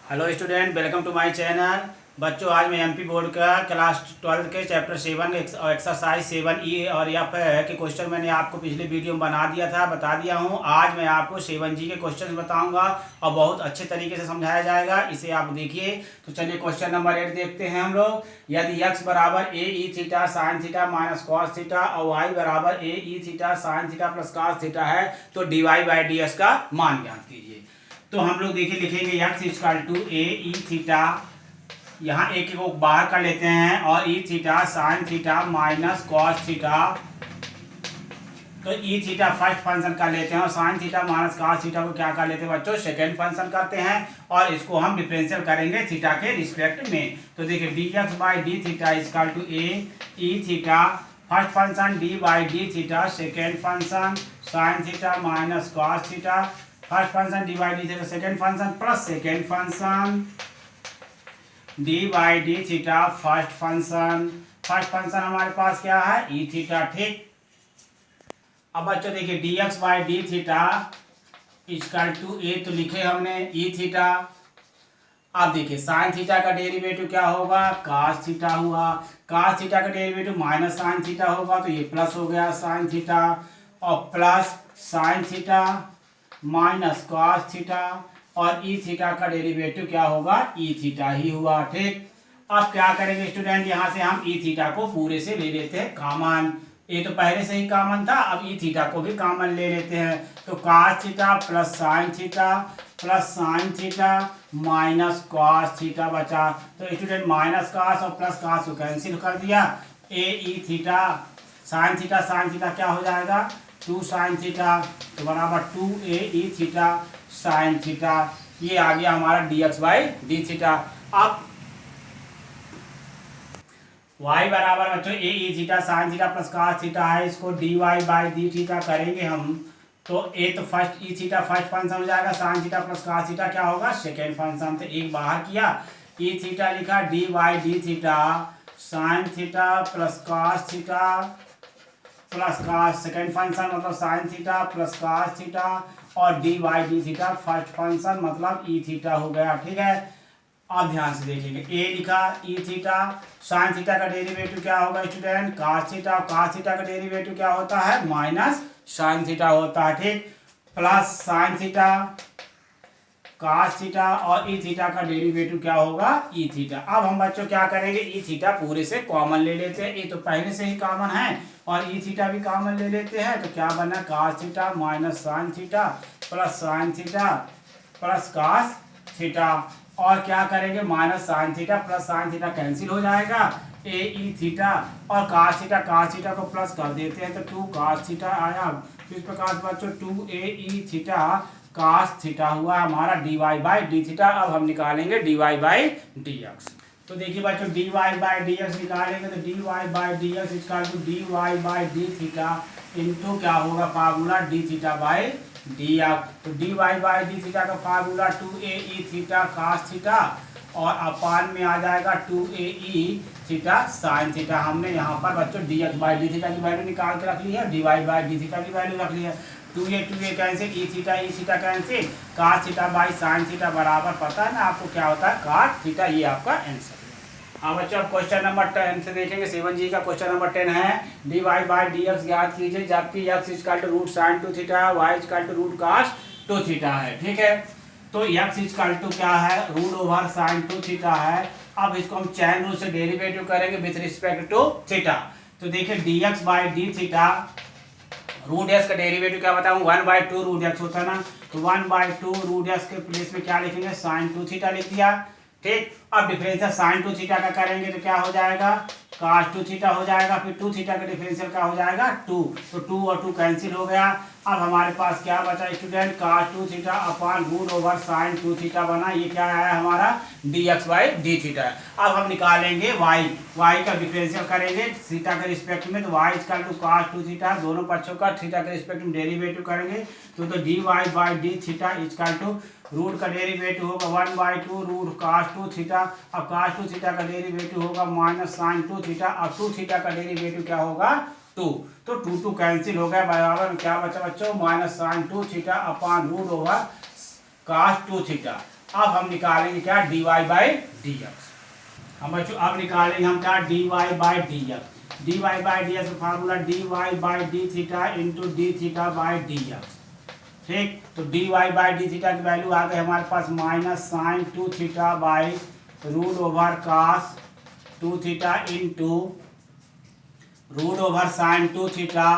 Hello student, welcome to my channel. बच्चों, आज मैं एमपी बोर्ड का क्लास 12 के चैप्टर 7 एक्सरसाइज 7E और यहाँ पे है कि क्वेश्चन मैंने आपको पिछले वीडियो में बता दिया हूँ। आज मैं आपको 7G के क्वेश्चन बताऊंगा और बहुत अच्छे तरीके से समझाया जाएगा। इसे आप देखिए। तो चलिए क्वेश्चन नंबर 8 देखते हैं हम लोग। यदि x बराबर a e theta sine theta minus cos theta और y बराबर a e theta sine theta plus cos theta है तो dy बाई डी एक्स का मान ज्ञात कीजिए। तो हम लोग देखिए लिखेंगे x equal to a e theta, यहाँ एक को बाहर कर लेते हैं, और e theta sine theta minus cos theta. तो ई थीटा फर्स्ट फंक्शन कर लेते हैं और sine theta minus cos theta को क्या कर लेते हैं बच्चों, सेकेंड फंक्शन करते हैं, और इसको हम डिफरेंशियल करेंगे थीटा के रिस्पेक्ट में। तो देखिए d x by d theta equal to a e theta first function, d by d theta second function, sine theta minus cos theta first function, d by d theta second function plus second function, d by d theta first function. First function हमारे पास क्या है, E theta. ठीक, अब बच्चों देखिए d x by d theta equal to a, तो लिखे हमने ई थीटा। अब देखिए साइन थीटा का डेरिवेटिव क्या होगा, कास थीटा हुआ। कास थीटा का डेरिवेटिव माइनस साइन थीटा होगा, तो ये प्लस हो गया साइन थीटा, और plus sine theta minus cos theta, और ई थीटा का डेरिवेटिव क्या होगा, ई थीटा ही हुआ। ठीक, अब क्या करेंगे स्टूडेंट, यहाँ से हम ई थीटा को पूरे से ले लेते हैं कॉमन। ये तो पहले से ही कॉमन था, अब ई थीटा को भी कॉमन ले लेते हैं। तो cos theta plus sine theta minus cos theta बचा। तो स्टूडेंट माइनस कॉस और प्लस कॉस को कैंसिल कर दिया। A e theta sine theta क्या हो जाएगा, 2 साइन थीटा, तो बराबर 2 a e theta sine theta. ये आ गया हमारा d x by d theta. अब y बराबर बच्चों a e theta sine theta plus cos theta है, इसको d y by d theta करेंगे हम। तो ए तो first e theta first function हो जाएगा, sine theta plus cos theta क्या होगा, सेकेंड फंक्शन। तो एक बाहर किया, ई थीटा लिखा, d y d theta sine theta plus cos theta plus cos second function मतलब sine theta plus cos theta, और d y d theta first function मतलब ई थीटा हो गया। ठीक है, अब ध्यान से देखेंगे, ए लिखा ई थीटा, साइन थीटा का डेरिवेटिव क्या होगा student, cos theta. Cos theta का डेरिवेटिव क्या होता है, माइनस साइन थीटा होता है। ठीक, plus sine theta cos theta, और ई थीटा का डेरिवेटिव क्या होगा, ई थीटा। अब हम बच्चों क्या करेंगे, ई थीटा पूरे से कॉमन ले लेते हैं, ये तो पहले से ही कॉमन है, और ई थीटा भी कॉमन ले लेते हैं। तो क्या बना, cos theta minus sign theta plus sine theta plus cos theta, और क्या करेंगे, minus sign theta plus sine theta cancel हो जाएगा, ए ई थीटा, और कॉस थीटा को प्लस कर देते हैं, तो 2 कॉस थीटा आया। तो इस प्रकार से बच्चों 2 a e theta cos theta हुआ हमारा d y by d theta. अब हम निकालेंगे d y by d x. तो देखिए बच्चों d y by d x निकालेंगे, तो d y by d x equal to d y by d theta into क्या होगा, formula d theta by d x. तो d y by d theta का formula 2 a e theta cos theta, और अपान में आ जाएगा 2 a e theta sine theta. हमने यहाँ पर बच्चों d x by d theta की वैल्यू निकाल के रख ली है, d y by d theta की वैल्यू रख ली है। 2a cancel, e theta cancel, cos theta by sine theta बराबर, पता है ना आपको क्या होता है, कॉस थीटा। ये आपका आंसर है। हाँ बच्चों, अब क्वेश्चन नंबर 10 से देखेंगे। 7G का क्वेश्चन नंबर 10 है, d y by d x ज्ञात कीजिए, जबकि x equal to root sine 2 theta है, y equal to root cos 2 theta है। ठीक है, तो x इक्वल टू क्या है, रूट ओवर साइन 2 थीटा है। अब इसको हम चैन रूल से डेरिवेटिव करेंगे विथ रिस्पेक्ट टू थीटा। तो देखिए d x by d theta, root x का डेरिवेटिव क्या बताऊँ, 1/2 रूट एक्स होता है ना, तो 1/2 रूट एक्स के प्लेस में क्या लिखेंगे, साइन 2 थीटा लिख दिया। ठीक, अब डिफरेंशियल साइन 2 थीटा का करेंगे तो क्या हो जाएगा, cos 2 थीटा हो जाएगा, फिर 2 थीटा का डिफरेंशियल क्या हो जाएगा, 2। तो 2 और 2 कैंसिल हो गया। अब हमारे पास क्या बचा student, cos 2 theta upon root over sine 2 theta बना। ये क्या आया हमारा, d x by d theta. अब हम निकालेंगे y का डिफरेंशियल करेंगे थीटा के रिस्पेक्ट में, तो y equal to cos 2 theta, दोनों पक्षों का थीटा के रिस्पेक्ट में डेरिवेटिव करेंगे। तो d y by d theta equal to root का डेरिवेटिव होगा 1/2 रूट cos 2 थीटा, अब cos 2 थीटा का डेरिवेटिव होगा माइनस साइन 2 थीटा, अब 2 थीटा का डेरिवेटिव क्या होगा, 2। तो 2 कैंसिल हो गया, बराबर में क्या बचा बच्चों, minus sine 2 theta upon root over cos 2 theta. अब हम निकालेंगे क्या, dy बाई डी एक्स। हम बच्चों अब निकालेंगे हम क्या, dy by d x. dy by d x का formula dy by d theta into d theta by d x. ठीक, तो dy बाई डी थीटा की वैल्यू आ गई हमारे पास minus sine 2 theta by root over cos 2 theta into root over sine 2 theta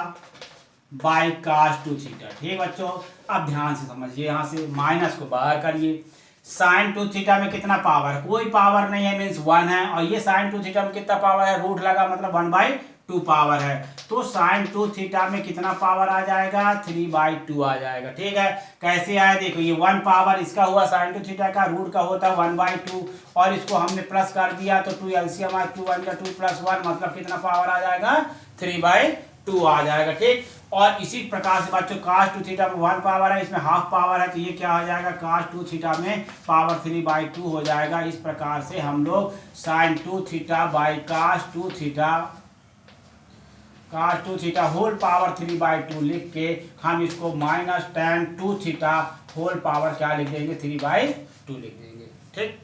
by cos 2 theta. ठीक बच्चों, अब ध्यान से समझिए, यहाँ से माइनस को बाहर करिए। साइन 2 थीटा में कितना पावर है, कोई पावर नहीं है, मीन्स 1 है। और ये साइन 2 थीटा में कितना पावर है, रूट लगा मतलब 1/2 पावर है। तो साइन 2 थीटा में कितना पावर आ जाएगा, 3/2 आ जाएगा। ठीक है, कैसे आया देखो, ये 1 पावर इसका हुआ साइन 2 थीटा का, रूट का होता है 1/2 और इसको हमने प्लस कर दिया तो 2 एलसीएम 2 1 2 प्लस 1 मतलब कितना पावर आ जाएगा, 3/2 आ जाएगा। ठीक, और इसी प्रकार से बच्चों cos 2 थीटा में 1 पावर है, इसमें हाफ पावर है, तो ये क्या हो जाएगा, cos 2 थीटा में पावर 3/2 हो जाएगा। इस प्रकार से हम लोग sin 2 theta by cos 2 theta whole power 3/2 लिख के हम इसको minus tan 2 theta whole power क्या लिख देंगे, 3/2 लिख देंगे। ठीक,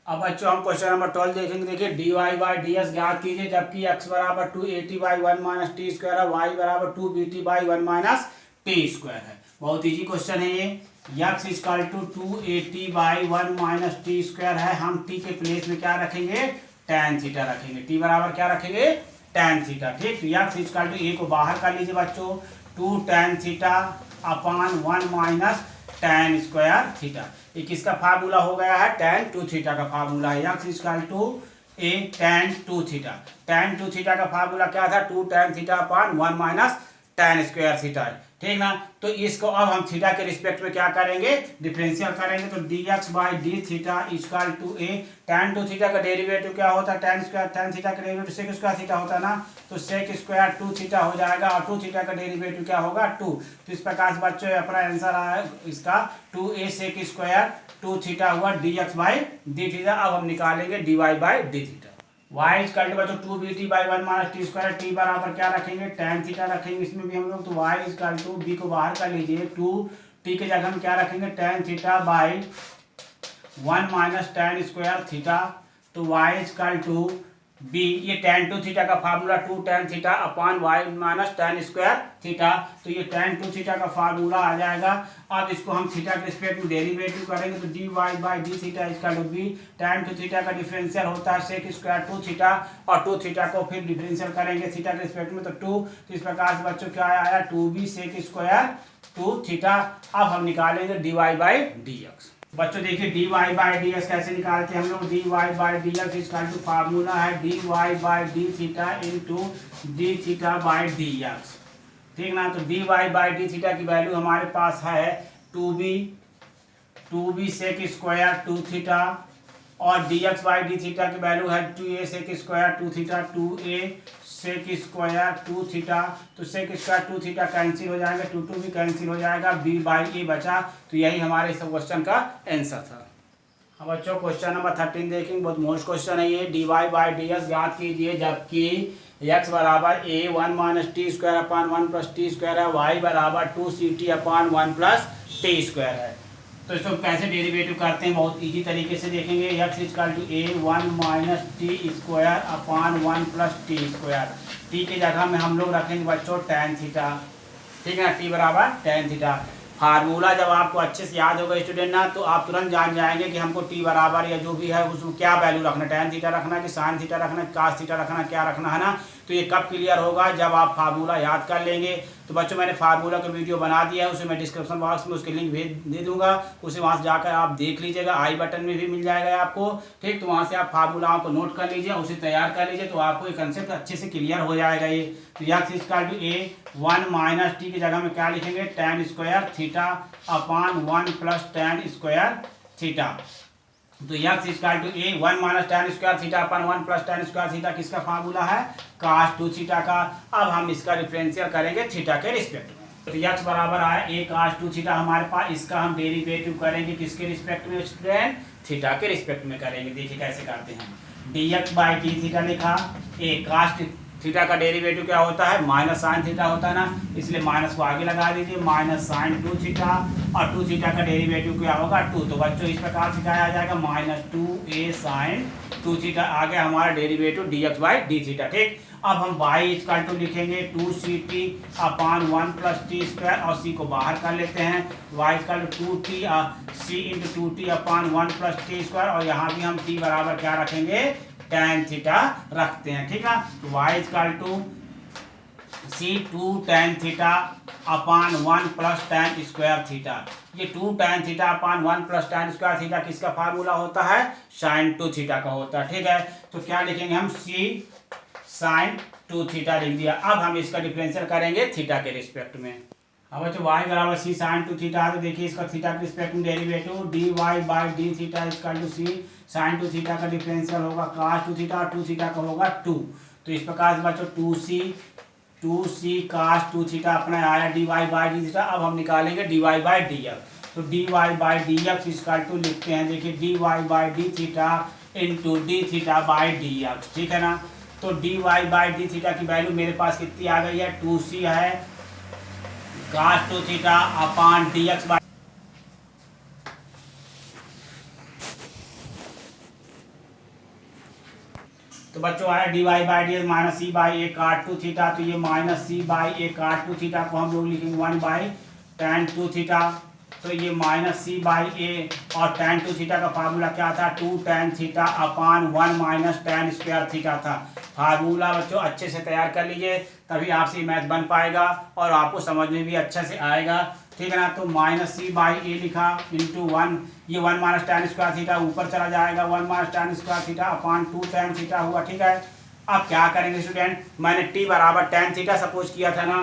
अब बच्चों हम क्वेश्चन नंबर 12 देखेंगे। देखिए dy बाई डी एक्स ज्ञात कीजिए जबकि x बराबर 280 बाई 1 माइनस टी स्क्वायर है, y बराबर 2bt by 1 minus t square है। बहुत इजी क्वेश्चन है ये। x equal to 280 by 1 minus t square है, हम t के प्लेस में क्या रखेंगे, tan थीटा रखेंगे। t बराबर क्या रखेंगे, tan थीटा। ठीक, तो x इक्वल टू a को बाहर कर लीजिए बच्चों, 2 tan theta upon 1 minus tan square theta. ये किसका फार्मूला हो गया है, tan 2 थीटा का फार्मूला है। x equal to a tan 2 theta. tan 2 theta का फार्मूला क्या था, 2 tan theta upon 1 minus tan square theta. ठीक ना, तो इसको अब हम थीटा के रिस्पेक्ट में क्या करेंगे, डिफरेंशियल करेंगे। तो dx by d theta equal to a tan 2 theta का डेरिवेटिव क्या होता है, tan स्क्वायर, tan थीटा का डेरिवेटिव sec स्क्वायर थीटा होता है ना, तो sec स्क्वायर 2 थीटा हो जाएगा और 2 थीटा का डेरिवेटिव क्या होगा, 2। तो इस प्रकार से बच्चों अपना आंसर आया इसका 2a sec स्क्वायर 2 थीटा हुआ dx बाई डी थीटा। अब हम निकालेंगे dy by d theta. y equal to बच्चों 2bt by 1 minus t square, t बराबर क्या रखेंगे, tan थीटा रखेंगे इसमें भी हम लोग। तो y इक्वल टू b को बाहर कर लीजिए, 2t के जगह हम क्या रखेंगे, tan theta by 1 minus tan square theta. तो y इक्वल टू b, ये tan 2 थीटा का formula 2 tan theta upon y minus tan square theta. तो ये tan 2 थीटा का फार्मूला आ जाएगा। अब इसको हम थीटा के रिस्पेक्ट में डेरिवेटिव करेंगे तो dy by d theta equal to b, tan 2 theta का डिफरेंशियल होता है sec स्क्वायर 2 थीटा और 2 थीटा को फिर डिफरेंशियल करेंगे थीटा के रिस्पेक्ट में तो 2। तो इस प्रकार से बच्चों क्या आया, 2b sec स्क्वायर 2 थीटा। अब हम निकालेंगे dy बाई डी एक्स। बच्चों देखिए dy बाई डी एक्स कैसे निकालते हैं हम लोग, dy by d x equal to formula है dy by d theta into d theta by d x. ठीक ना, तो dy बाई डी थीटा की वैल्यू हमारे पास है 2b सेक स्क्वायर 2 थीटा और dx बाई डी थीटा की वैल्यू है 2a sec square 2 theta, 2a sec square 2 theta. तो सेक स्क्वायर 2 थीटा कैंसिल हो जाएगा, 2 भी कैंसिल हो जाएगा, b बाई ए बचा। तो यही हमारे इस क्वेश्चन का आंसर था। अब बच्चों क्वेश्चन नंबर 13 देखेंगे, बहुत मोस्ट क्वेश्चन है ये। dy बाई डी एक्स ज्ञात कीजिए जबकि x बराबर a 1 minus t square upon 1 plus t square है, y बराबर 2ct upon 1 plus t square है। तो इसको कैसे डेरिवेटिव करते हैं, बहुत इजी तरीके से देखेंगे। x equal to a 1 minus t square upon 1 plus t square. T की जगह में हम लोग रखेंगे बच्चों tan थीटा। ठीक है, t बराबर tan थीटा। फार्मूला जब आपको अच्छे से याद होगा स्टूडेंट ना, तो आप तुरंत जान जाएंगे कि हमको t बराबर या जो भी है उसमें क्या वैल्यू रखना, tan थीटा रखना कि sin थीटा रखना, cos थीटा रखना, क्या रखना है ना। तो ये कब क्लियर होगा, जब आप फार्मूला याद कर लेंगे। तो बच्चों मैंने फार्मूला का वीडियो बना दिया है, उसे मैं डिस्क्रिप्शन बॉक्स में उसके लिंक भेज दे दूंगा, उसे वहाँ से जाकर आप देख लीजिएगा, आई बटन में भी मिल जाएगा आपको। ठीक, तो वहाँ से आप फार्मूलाओं को नोट कर लीजिए, उसे तैयार कर लीजिए, तो आपको ये कंसेप्ट अच्छे से क्लियर हो जाएगा ये। तो x equal to a 1 minus t की जगह में क्या लिखेंगे, tan square theta upon 1 plus tan square theta. तो x equal to a 1 minus tan square theta upon 1 plus tan square theta किसका फार्मूला है, cos 2 थीटा का। अब हम इसका डिफरेंशियल करेंगे थीटा के रिस्पेक्ट में। तो x बराबर आया a cos 2 थीटा हमारे पास, इसका हम डेरिवेटिव करेंगे किसके रिस्पेक्ट में स्टूडेंट, थीटा के रिस्पेक्ट में करेंगे। देखिए कैसे करते हैं, dx बाई डी थीटा लिखा, a cos थीटा का डेरिवेटिव क्या होता है, माइनस साइन थीटा होता है ना, इसलिए माइनस को आगे लगा दीजिए, माइनस साइन 2 थीटा, और 2 थीटा का डेरिवेटिव क्या होगा 2। तो बच्चों इस प्रकार से क्या आ जाएगा, माइनस 2a साइन 2 थीटा आ गया हमारा derivative dx by d theta. ठीक, अब हम y इक्वल टू लिखेंगे 2ct upon 1 plus t square, और c को बाहर कर लेते हैं, y equal to 2t c into 2t upon 1 plus t square, और यहाँ भी हम t बराबर क्या रखेंगे, tan थीटा रखते हैं। ठीक है, तो y equal to c 2 tan theta upon 1 plus tan square theta. ये 2 tan theta upon 1 plus tan square theta किसका फार्मूला होता है, sin 2 थीटा का होता है। ठीक है, तो क्या लिखेंगे हम, c sin 2 थीटा लिख दिया। अब हम इसका डिफरेंशियल करेंगे थीटा के रिस्पेक्ट में। अब बच्चों y बराबर c sin 2 थीटा है, तो देखिए इसका थीटा के रिस्पेक्ट में derivative dy by d theta equal to c sin 2 theta का डिफरेंशियल होगा cos 2 थीटा, और 2 थीटा का होगा 2। तो इस प्रकार से बच्चों 2c cos 2 थीटा अपना आया dy बाई डी थीटा। अब हम निकालेंगे dy बाई dx, तो dy by dx equal to लिखते हैं, देखिए dy by d theta into d theta by dx। ठीक है ना, तो dy बाई डी थीटा की वैल्यू मेरे पास कितनी आ गई है, 2c है cos 2 theta upon dx by, तो बच्चों आया dy by d minus c by a cot 2 theta, तो ये minus c by a cot 2 theta को हम लोग लिखेंगे 1 बाई tan 2 थीटा। तो ये माइनस सी बाई ए, और tan 2 थीटा का फार्मूला क्या था, 2 tan theta upon 1 minus tan square theta था। फार्मूला बच्चों अच्छे से तैयार कर लीजिए, तभी आपसे मैथ बन पाएगा और आपको समझ में भी अच्छा से आएगा। ठीक है ना, तो माइनस सी बाई ए लिखा इंटू 1, ये 1 माइनस tan स्क्वायर थीटा ऊपर चला जाएगा, 1 minus tan square theta upon 2 tan theta हुआ। ठीक है, अब क्या करेंगे स्टूडेंट, मैंने t बराबर tan थीटा सपोज किया था ना,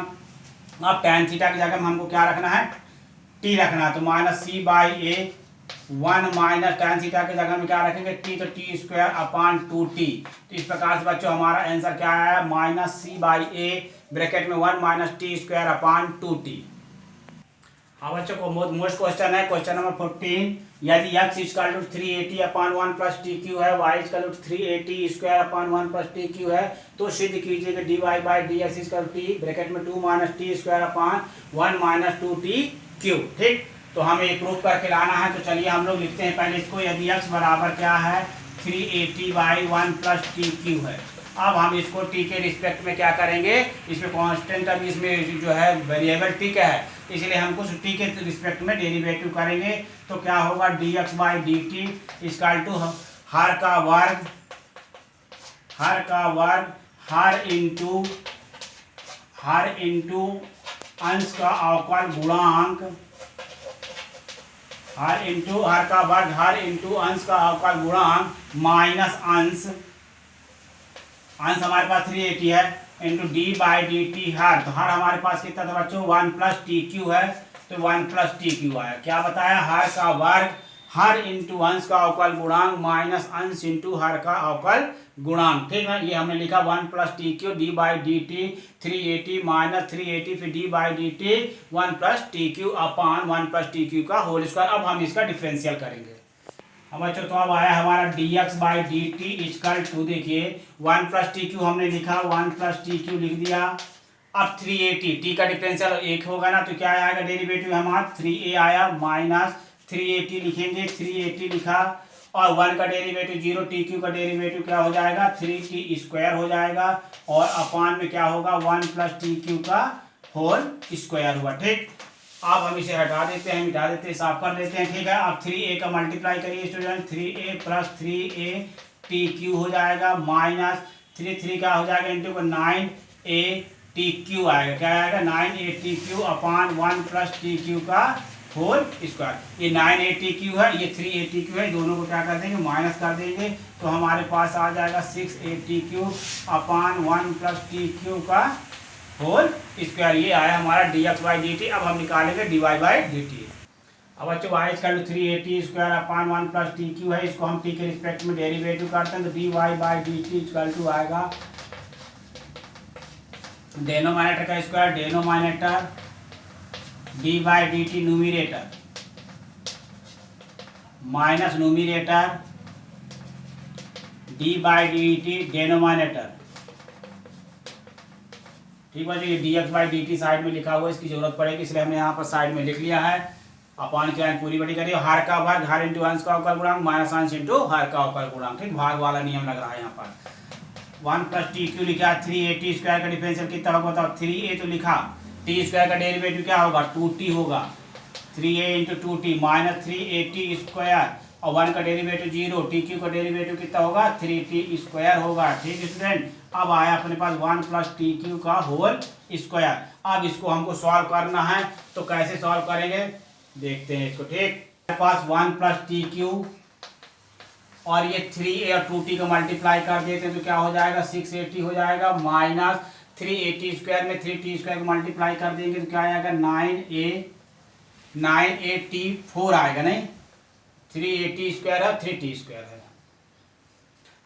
अब tan थीटा की जगह में हमको क्या रखना है, t रखना है, तो minus c by a 1 minus tan theta के जगह में क्या रखेंगे t, तो टी स्क्वायर अपान 2t। तो इस प्रकार से बच्चों हमारा आंसर क्या आया, minus c by a bracket में 1 माइनस टी स्क्वायर अपान 2t। हाँ बच्चों को मोस्ट क्वेश्चन है, क्वेश्चन नंबर 14, यदि x equal to 380 upon 1 plus t cube है, y equal to 380 square upon 1 plus t cube है, तो सिद्ध कीजिए कि dy by d x equal to t bracket में 2 minus t square upon 1 minus 2t cube. ठीक, तो हमें प्रूफ करके लाना है, तो चलिए हम लोग लिखते हैं पहले इसको, यदि x बराबर क्या है 380 बाई 1 प्लस टी क्यू है। अब हम इसको t के रिस्पेक्ट में क्या करेंगे, इसमें कांस्टेंट अभी इसमें जो है वेरिएबल t का है, इसलिए हमको t के रिस्पेक्ट में डेरिवेटिव करेंगे। तो क्या होगा, dx by d t equal to हर का वर्ग हर इंटू अंश का अवकल गुणांक, हर का वर्ग हर इंटू अंश का अवकल गुणांक माइनस अंश हमारे पास 380 है into d by d t हर, तो हर हमारे पास कितना था बच्चों 1 प्लस टी क्यू है, तो 1 प्लस टी क्यू आया। क्या बताया, हर का वर्ग हर इंटू अंश का अवकल गुणांक माइनस अंश इंटू हर का अवकल गुणांक। ठीक है, ये हमने लिखा 1 plus t Q D by d T 380 minus 380 फिर D by d T 1 plus t Q upon 1 plus t cube का होल स्क्वायर। अब हम इसका डिफरेंशियल करेंगे। अब बच्चों तो अब आया हमारा dx by d t equal to, देखिए 1 प्लस टी क्यू हमने लिखा, 1 प्लस टी क्यू लिख दिया। अब 380 t का डिफरेंशियल 1 होगा ना, तो क्या आएगा डेरिवेटिव हमारा 3a आया माइनस 380 लिखेंगे, 380 लिखा, और 1 का डेरिवेटिव 0, टी क्यू का डेरिवेटिव क्या हो जाएगा 3t स्क्वायर हो जाएगा, और अपान में क्या होगा 1 प्लस टी क्यू का होल स्क्वायर हुआ। ठीक, अब हम इसे हटा देते हैं, मिटा देते हैं, साफ कर देते हैं। ठीक है, अब 3a का मल्टीप्लाई करिए student, 3a plus 3a T Q हो जाएगा माइनस 3 का हो जाएगा इंटू 9a टी क्यू आएगा, क्या आएगा 9a टी क्यू अपान 1 प्लस टी क्यू का होल स्क्वायर। ये 9a टी क्यू है, ये 3a टी क्यू है, दोनों को क्या कर देंगे माइनस कर देंगे, तो हमारे पास आ जाएगा 6a टी क्यू अपान 1 प्लस टी क्यू का होल स्क्वायर। ये आया हमारा dx बाई डी टी। अब हम निकालेंगे dy बाई डी टी। अब बच्चों y equal to 380 square upon 1 plus t cube है, इसको हम t के रिस्पेक्ट में डेरिवेटिव करते हैं, तो dy by d t equal to आएगा डेनोमिनेटर का square denominator, d by d t numerator minus numerator, d by d t denominator ठीक है, ये dx बाई dt साइड में लिखा हुआ है, इसकी जरूरत पड़ेगी इसलिए हमने यहाँ पर साइड में लिख लिया है। अपान की लाइन पूरी बड़ी करिए, हर का भाग हर इंटू अंश का अवकल गुणांक माइनस अंश इंटू हर का अवकल गुणांक, ठीक, भाग वाला नियम लग रहा है यहाँ पर। 1 प्लस टी क्यू लिखा, 3a स्क्वायर का डिफरेंशियल कितना होगा बताओ, 3a तो लिखा, टी स्क्वायर का डेरिवेटिव क्या होगा 2t होगा, 3a into 2t minus 3at square और 1 का डेरिवेटिव 0, टी क्यू का डेरिवेटिव कितना होगा 3t स्क्वायर होगा। ठीक स्टूडेंट, अब आया अपने पास 1 प्लस टी क्यू का होल स्क्वायर। अब इसको हमको सॉल्व करना है, तो कैसे सॉल्व करेंगे देखते हैं इसको। ठीक, हमारे पास 1 प्लस टी क्यू और ये 3a और 2t को मल्टीप्लाई कर देते हैं तो क्या हो जाएगा 680 हो जाएगा, माइनस 380 स्क्वायर में 3t स्क्वायर को मल्टीप्लाई कर देंगे तो क्या आएगा 9a/4 आएगा, नहीं 380 स्क्वायर है 3t स्क्वायर है।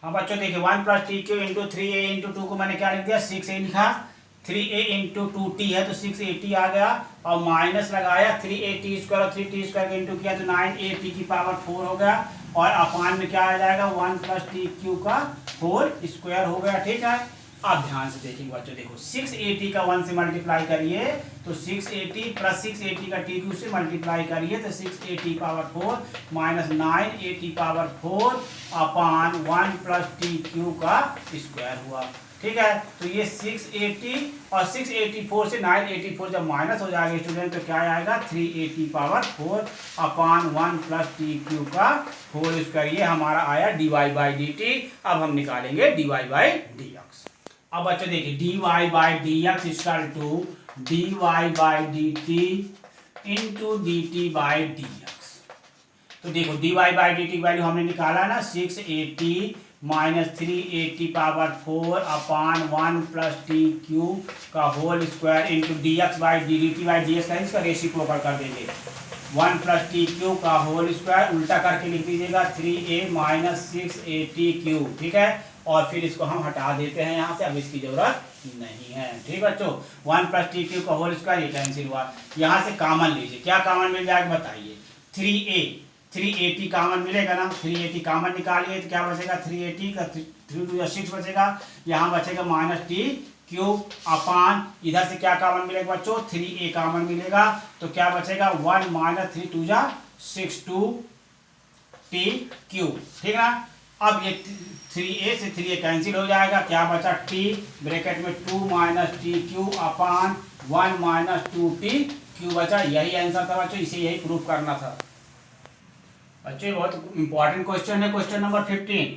हाँ बच्चों देखिए 1 plus t Q into 3a into 2 को मैंने क्या लिख दिया 6a लिखा, 3a इंटू 2t है तो 680 आ गया और माइनस लगाया 3at स्क्वायर और 3t स्क्वायर का इंटू किया तो 9at की पावर 4 हो गया और अपान में क्या आ जाएगा 1 प्लस टी क्यू का होल स्क्वायर हो गया। ठीक है, अब ध्यान से देखेंगे बच्चों, देखो 680 का 1 से मल्टीप्लाई करिए तो 680 प्लस 680 का टी क्यू से मल्टीप्लाई करिए तो 680 power 4 minus 980 power 4 upon 1 plus t cube का स्क्वायर हुआ। ठीक है, तो ये 680 और 684 से 984 जब माइनस हो जाएगा स्टूडेंट तो क्या आएगा 380 power 4 upon 1 plus t cube का होल स्क्वायर, ये हमारा आया dy बाई डी टी। अब हम निकालेंगे dy बाई डी एक्स। अब बच्चों देखिए dy by d x equal to dy by d t into d t by d x. तो देखो dy बाई डी टी की वैल्यू हमने निकाला ना 680 minus 380 power 4 upon 1 plus t cube का whole square into d x by d t by d x का इसका reciprocal कर देंगे 1 प्लस टी क्यू का होल स्क्वायर उल्टा करके लिख दीजिएगा 3a माइनस 680 क्यू। ठीक है, और फिर इसको हम हटा देते हैं यहाँ से, अब इसकी जरूरत नहीं है। ठीक बच्चों, 1 प्लस टी क्यू का होल स्क्वायर ये कैंसिल हुआ, यहाँ से कॉमन लीजिए, क्या कॉमन मिल जाएगा बताइए 380 कॉमन मिलेगा ना, 380 कॉमन निकालिए तो क्या बचेगा 380 का 3 2 6 बचेगा, यहाँ बचेगा माइनस टी क्यूब अपान इधर से क्या कॉमन मिलेगा बच्चों 3a कॉमन मिलेगा तो क्या बचेगा 1 माइनस 3 2 6 2 टी क्यूब। ठीक ना, अब ये 3a से 3a कैंसिल हो जाएगा, क्या बचा t ब्रैकेट में 2 माइनस टी क्यूब अपान 1 माइनस 2 टी क्यूब बचा। यही आंसर था बच्चों, इसे यही प्रूफ करना था बच्चों। बहुत इंपॉर्टेंट क्वेश्चन है, क्वेश्चन नंबर 15।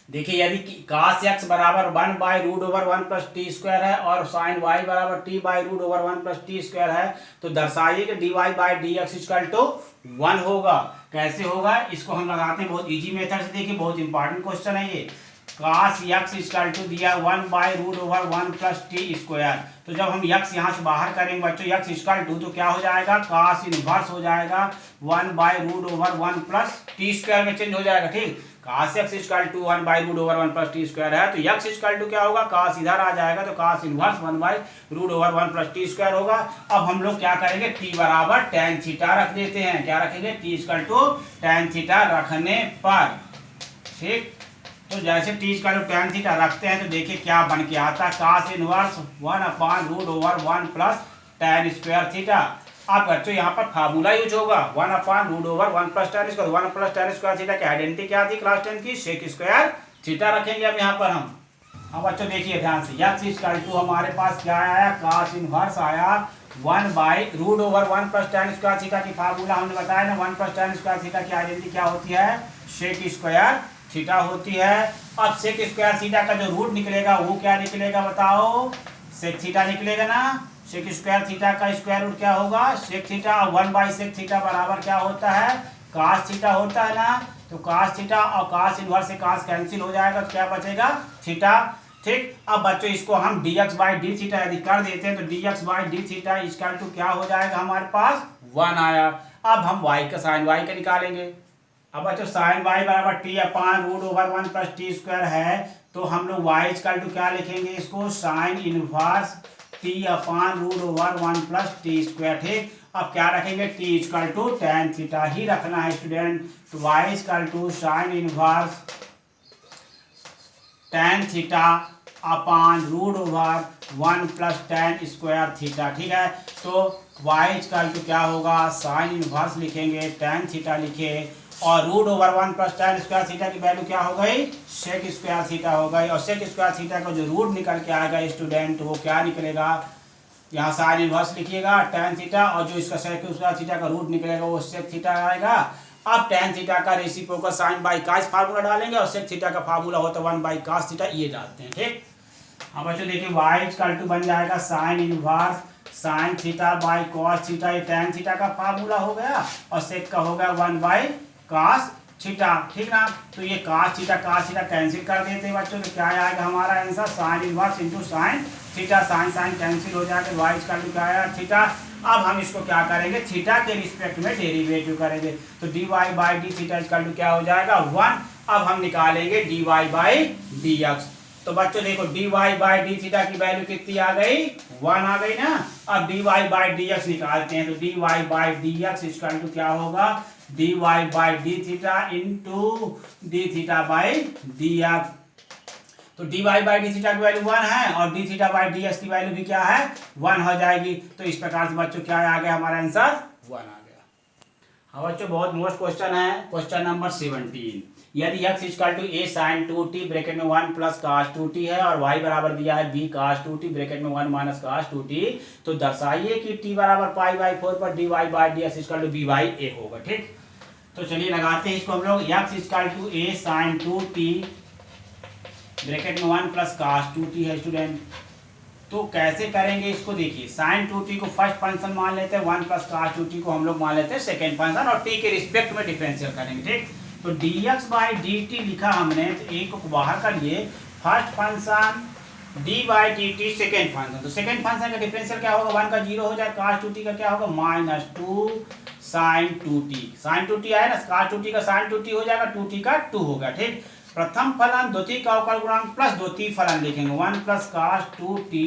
देखिए यदि cos x बराबर 1 by root over 1 plus t square है और sin y बराबर t by root over 1 plus t square है तो दर्शाइए कि dy by d x equal to 1 होगा। कैसे होगा इसको हम लगाते हैं बहुत इजी मेथड से। देखिए बहुत इंपॉर्टेंट क्वेश्चन है ये, cos x इक्वल टू दिया 1 by root over 1 plus t square, तो जब हम x यहाँ से बाहर करेंगे बच्चों x इक्वल टू तो क्या हो जाएगा cos इनवर्स हो जाएगा 1 by root over 1 plus t square में चेंज हो जाएगा। ठीक, cos x equal to 1 by root over 1 plus t square है तो x इक्वल टू क्या होगा cos इधर आ जाएगा तो cos inverse 1 by root over 1 plus t square होगा। अब हम लोग क्या करेंगे t बराबर tan थीटा रख देते हैं, क्या रखेंगे t equal to tan theta रखने पर। ठीक, तो जैसे t equal to tan theta रखते हैं तो देखिए क्या बन के आता है cos inverse 1 upon root over 1 plus tan square theta. अब बच्चों यहाँ पर फार्मूला यूज होगा 1 upon root over 1 plus tan square, 1 plus tan square theta की आइडेंटिटी क्या थी क्लास 10 की सेक स्क्वायर थीटा रखेंगे अब यहाँ पर हम। अब बच्चों देखिए ध्यान से x इक्वल टू हमारे पास क्या आया cos इनवर्स आया 1 by root over 1 plus tan square theta की फार्मूला हमने बताया ना 1 प्लस tan स्क्वायर थीटा की आइडेंटिटी क्या होती है सेक स्क्वायर थीटा होती है। अब सेक स्क्वायर थीटा का जो रूट निकलेगा वो क्या निकलेगा बताओ सेक थीटा निकलेगा ना, सेक स्क्वायर थीटा का स्क्वायर रूट क्या होगा सेक थीटा और 1 बाई सेक थीटा बराबर क्या होता है cos थीटा होता है ना, तो cos थीटा और cos इनवर्स से cos कैंसिल हो जाएगा तो क्या बचेगा थीटा। ठीक, अब बच्चों इसको हम dx बाई डी थीटा यदि कर देते हैं तो dx by d theta equal to क्या हो जाएगा हमारे पास 1 आया। अब हम y का साइन y का निकालेंगे। अब बच्चों साइन y बराबर t upon root over 1 plus t square है तो हम लोग y इक्वल टू क्या लिखेंगे इसको sine inverse t upon root over 1 plus t square. ठीक, अब क्या रखेंगे t equal to tan theta ही रखना है स्टूडेंट, तो y equal to sine inverse tan theta upon root over 1 plus tan square theta. ठीक है, तो y इक्वल टू क्या होगा, साइन इनवर्स लिखेंगे, tan थीटा लिखे, और root over 1 plus tan square theta की वैल्यू क्या हो गई, सेक स्क्वायर थीटा हो गई। और सेक स्क्वायर थीटा का जो रूट निकल के आएगा स्टूडेंट, वो क्या निकलेगा, यहाँ साइन इनवर्स लिखिएगा tan थीटा, और जो इसका सेक स्क्वायर थीटा का रूट निकलेगा वो सेक थीटा आएगा। अब tan थीटा का reciprocal sine by cos formula डालेंगे, और सेक थीटा का फार्मूला होता है 1 बाई कास थीटा, ये डालते हैं। ठीक, अब बच्चों देखिए y इक्वल टू बन जाएगा sine inverse sine theta by cos theta, ये tan थीटा का फार्मूला हो गया, और सेक का हो गया 1 बाई कास थीटा। ठीक ना, तो ये कास थीटा कैंसिल कर देते हैं बच्चों, तो क्या आएगा हमारा answer, sine inverse into sine theta, sine sine cancel हो जाएगा, y इक्वल टू क्या आया थीटा। अब हम इसको क्या करेंगे, थीटा के रिस्पेक्ट में डेरिवेटिव करेंगे, तो dy by d theta equal to क्या हो जाएगा 1। अब हम निकालेंगे dy बाई dx, तो बच्चों देखो dy बाई डी थीटा की वैल्यू कितनी आ गई, 1 आ गई ना। अब dy बाई dx निकालते हैं, तो dy by dx equal to क्या होगा, dy by d theta into d theta by dx, तो dy बाई डी थीटा की वैल्यू 1 है, और डी थीटा बाई dx की वैल्यू भी क्या है 1 हो जाएगी। तो इस प्रकार से बच्चों क्या आ गया हमारा आंसर 1 आ गया। हाँ बच्चों, बहुत मोस्ट क्वेश्चन है, क्वेश्चन नंबर 17, यदि x equal to a sin 2t bracket में 1 प्लस cos 2t है, और y बराबर दिया है b cos 2t ब्रैकेट में 1 माइनस cos 2t, तो दर्शाइए कि t बराबर पाई बाई 4 पर dy by dx equal to b by a होगा। ठीक, तो चलिए लगाते हैं इसको हम लोग, x equal to a sin 2t bracket में 1 प्लस cos 2t है स्टूडेंट, तो कैसे करेंगे इसको, देखिए sin 2t को फर्स्ट फंक्शन मान लेते हैं, 1 प्लस cos 2t को हम लोग मान लेते हैं सेकेंड फंक्शन, और t के रिस्पेक्ट में डिफरेंशियल करेंगे। ठीक, तो dx बाई dt लिखा हमने, तो एक को बाहर कर लिए, first function d by dt second function, तो सेकेंड फंक्शन का डिफरेंशियल क्या होगा, 1 का 0 हो जाए, cos 2t का क्या होगा minus 2 sin 2t, sin 2t आया ना, cos 2t का sin 2t हो जाएगा, 2t का 2 होगा। ठीक, प्रथम फलन द्वितीय का अवकल गुणांक प्लस द्वितीय फलन लिखेंगे, 1 प्लस cos 2t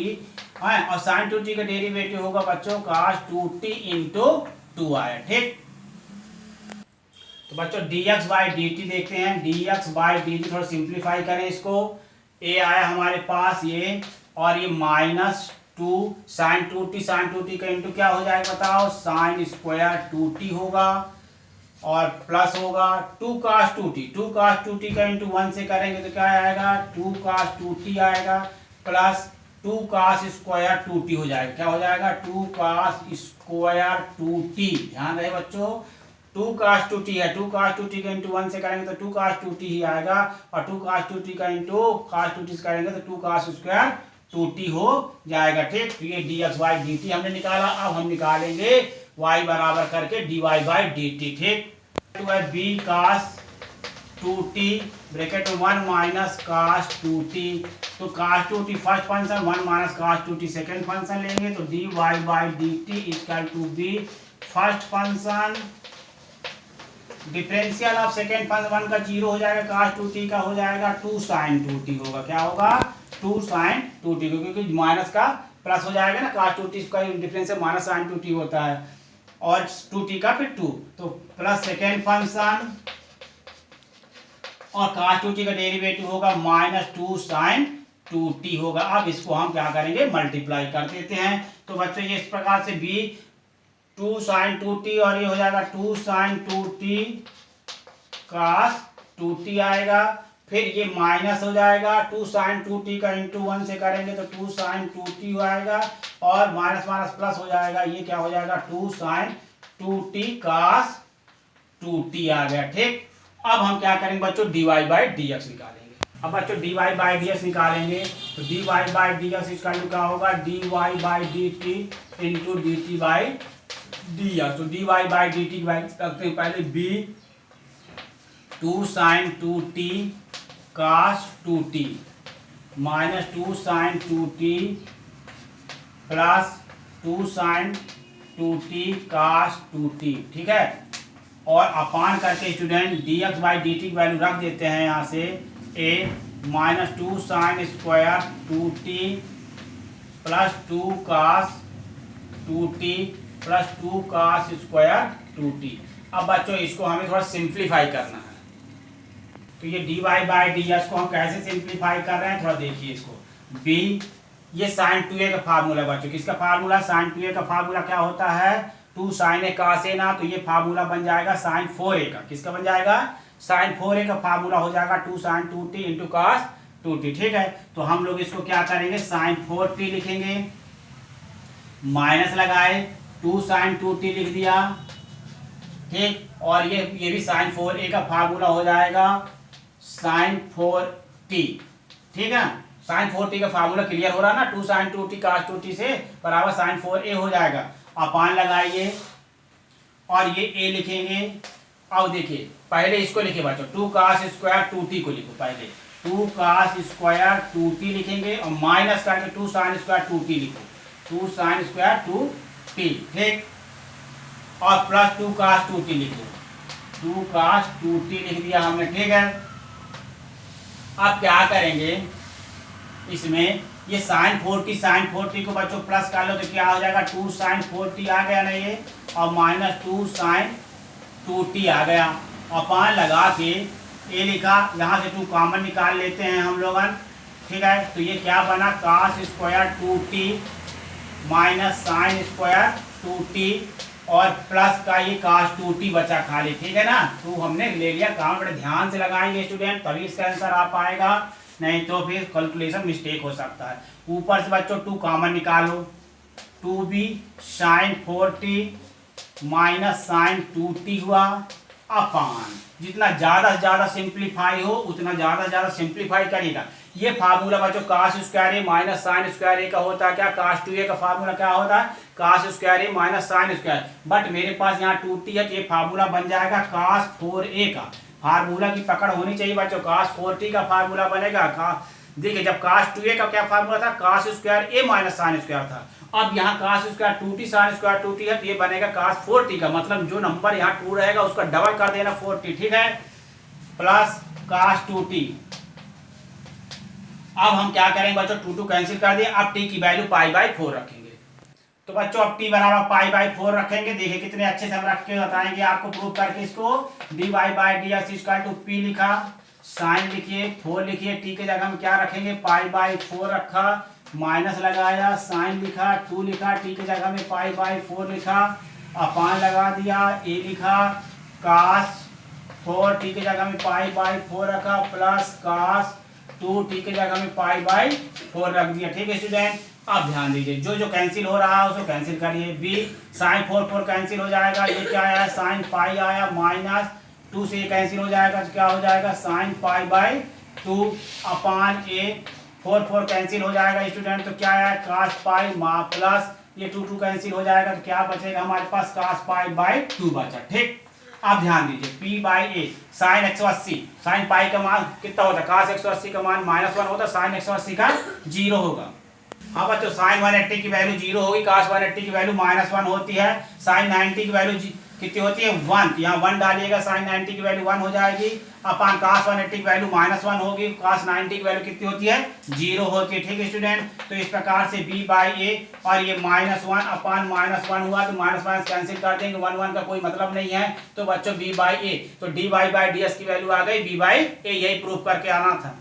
है, और sin 2t का डेरिवेटिव होगा बच्चों cos 2t इंटू 2 आया। ठीक, तो बच्चों dx बाई dt देखते हैं, dx बाई dt थोड़ा सिंप्लीफाई करें इसको, a आया हमारे पास ये, और ये माइनस 2 sin 2t का इंटू क्या हो जाएगा बताओ, sin स्क्वायर 2t होगा, और प्लस होगा 2 cos 2t का इंटू 1 से करेंगे तो क्या आएगा 2 cos 2t आएगा, प्लस 2 cos स्क्वायर 2t हो जाएगा, क्या हो जाएगा 2 cos स्क्वायर 2t, ध्यान रहे बच्चों 2 cos 2t है, 2 cos 2t का इंटू 1 से करेंगे तो 2 cos 2t ही आएगा, और 2 cos 2t का इंटू cos 2t से करेंगे तो 2 cos स्क्वायर 2t हो जाएगा। ठीक, तो ये dx बाई dt हमने निकाला, अब हम निकालेंगे y बराबर करके dy बाई dt। ठीक, तो है b cos 2t ब्रैकेट में 1 माइनस cos 2t, तो cos 2t first function, 1 minus cos 2t second function लेंगे, तो dy by dt equal to b first function differential of second function, 1 का 0 हो जाएगा, cos 2t का हो जाएगा 2 sin 2t होगा, क्या होगा 2 sin 2t, क्योंकि माइनस का प्लस हो जाएगा ना, cos 2t का डिफरेंशियल माइनस sin 2t होता है, और 2t का फिर 2, तो प्लस सेकेंड फंक्शन, और cos 2t का डेरिवेटिव होगा माइनस 2 sin 2t होगा। अब इसको हम क्या करेंगे मल्टीप्लाई कर देते हैं, तो बच्चों ये इस प्रकार से b 2 sin 2t, और ये हो जाएगा 2 sin 2t cos 2t आएगा, फिर ये माइनस हो जाएगा 2 sin 2t का इंटू 1 से करेंगे तो 2 sin 2t आएगा, और माइनस माइनस प्लस हो जाएगा, ये क्या हो जाएगा 2 sin 2t cos 2t आ गया। ठीक, अब हम क्या करेंगे बच्चों dy बाई dx निकालेंगे। अब बच्चों dy बाई dx निकालेंगे, तो dy बाई dx इसका क्या होगा dy by dt into dt by dx, तो dy बाई dt की वैल्यू रखते हैं पहले b 2 sin 2t cos 2t minus 2 sin 2t plus 2 sin 2t cos 2t। ठीक है, और अपान करके स्टूडेंट dx बाई dt की वैल्यू रख देते हैं यहाँ से a minus 2 sin square 2t plus 2 cos 2t plus 2 cos square 2t। अब बच्चों इसको हमें थोड़ा सिंप्लीफाई करना है, तो ये dy बाई dx को हम कैसे सिंप्लीफाई कर रहे हैं थोड़ा देखिए इसको। बी, ये साइन 2a का फार्मूला बच्चों, किसका फार्मूला, साइन 2a का फार्मूला क्या होता है, 2 साइन ए cos ए ना, तो ये फार्मूला बन जाएगा साइन 4a का, किसका बन जाएगा, साइन 4a का फार्मूला हो जाएगा 2 sign 2t into cos 2t। ठीक है, तो हम लोग इसको क्या करेंगे, साइन 4t लिखेंगे, माइनस लगाए 2 साइन 2t लिख दिया। ठीक, और ये भी साइन 4a का फार्मूला हो जाएगा साइन 4t। ठीक है, साइन 4t का फार्मूला क्लियर हो रहा है ना, 2 साइन 2t cos 2t से बराबर साइन 4a हो जाएगा। अपान लगाइए और ये a लिखेंगे। अब देखिए पहले इसको लिखे बच्चों, 2 cos स्क्वायर 2t को लिखो, पहले 2 cos स्क्वायर 2t लिखेंगे और माइनस करके 2 साइन स्क्वायर 2t लिखो, 2 साइन स्क्वायर 2t। ठीक, और प्लस 2 cos 2t लिखो, 2 cos 2t लिख दिया हमने। ठीक है, अब क्या करेंगे इसमें, ये साइन 4t को बच्चों प्लस कर लो तो क्या हो जाएगा, 2 साइन 4t आ गया ना ये, और माइनस 2 साइन 2t आ गया। अपान लगा के ये लिखा, यहाँ से 2 कॉमन निकाल लेते हैं हम लोग। ठीक है, तो ये क्या बना, cos square 2t minus sine square 2t और प्लस का ये cos 2t बचा खाली। ठीक है ना, तो हमने ले लिया काम, बड़े ध्यान से लगाएंगे स्टूडेंट तभी इसका आंसर आ पाएगा, नहीं तो फिर कैलकुलेशन मिस्टेक हो सकता है। ऊपर से बच्चों 2 कॉमन निकालो, 2b sign 4t minus sign 2t हुआ, अपान जितना ज़्यादा से ज़्यादा सिंप्लीफाई हो उतना ज़्यादा से ज़्यादा सिंप्लीफाई करेगा। ये फार्मूला बच्चों cos स्क्वायर ए माइनस साइन स्क्वायर ए का होता है क्या, cos 2a का फार्मूला क्या होता है, cos square A minus sine square, but मेरे पास यहाँ 2t है तो ये फार्मूला बन जाएगा cos 4a का। फार्मूला की पकड़ होनी चाहिए बच्चों, cos 4t का फार्मूला बनेगा। देखिए जब cos 2a का क्या फार्मूला था, cos स्क्वायर ए माइनस साइन स्क्वायर था, अब यहाँ cos square 2t sine square 2t है तो ये बनेगा cos 4t का, मतलब जो नंबर यहाँ 2 रहेगा उसका डबल कर देना 4t। ठीक है, प्लस cos 2t। अब हम क्या करेंगे बच्चों, 2 कैंसिल कर दिए, अब t की वैल्यू π/4 रखेंगे। तो बच्चों अब t बराबर π/4 रखेंगे। देखिए कितने अच्छे से हम रख के बताएंगे आपको प्रूव करके इसको। dy/dx इक्वल टू p लिखा, साइन लिखिए 4 लिखिए, t के जगह में क्या रखेंगे π/4 रखा, माइनस लगाया साइन लिखा 2 लिखा, t के जगह में π/4 लिखा, अपान लगा दिया a लिखा, cos 4 t के जगह में π/4 रखा, प्लस cos 2 t के जगह में π/4 रख दिया। ठीक है स्टूडेंट, अब ध्यान दीजिए जो जो कैंसिल हो रहा है उसको कैंसिल करिए। बी साइन 4 कैंसिल हो जाएगा, ये क्या आया साइन पाई आया, माइनस 2 से ये कैंसिल हो जाएगा तो क्या हो जाएगा साइन π/2 अपान ए। 4 कैंसिल हो जाएगा स्टूडेंट तो क्या आया cos पाई प्लस ये 2 कैंसिल हो जाएगा तो क्या बचेगा हमारे पास cos π/2 बचा। ठीक, अब ध्यान दीजिए p/a साइन 180, साइन पाई का मान कितना होता है, cos 180 का मान -1 होता है, साइन 180 का 0 होगा। हाँ बच्चों साइन 180 की वैल्यू 0 होगी, cos 180 की वैल्यू -1 होती है, साइन 90 की वैल्यू कितनी होती है 1, यहाँ 1 डालिएगा साइन 90 की वैल्यू 1 हो जाएगी, अपान cos 180 की वैल्यू -1 होगी, cos 90 की वैल्यू कितनी होती है 0 होती है। ठीक है स्टूडेंट, तो इस प्रकार से b/a और ये -1 अपान -1 हुआ तो माइनस कैंसिल कर देंगे, 1 का कोई मतलब नहीं है, तो बच्चों b/a तो dy/ds की वैल्यू आ गई b/a, यही प्रूफ करके आना था।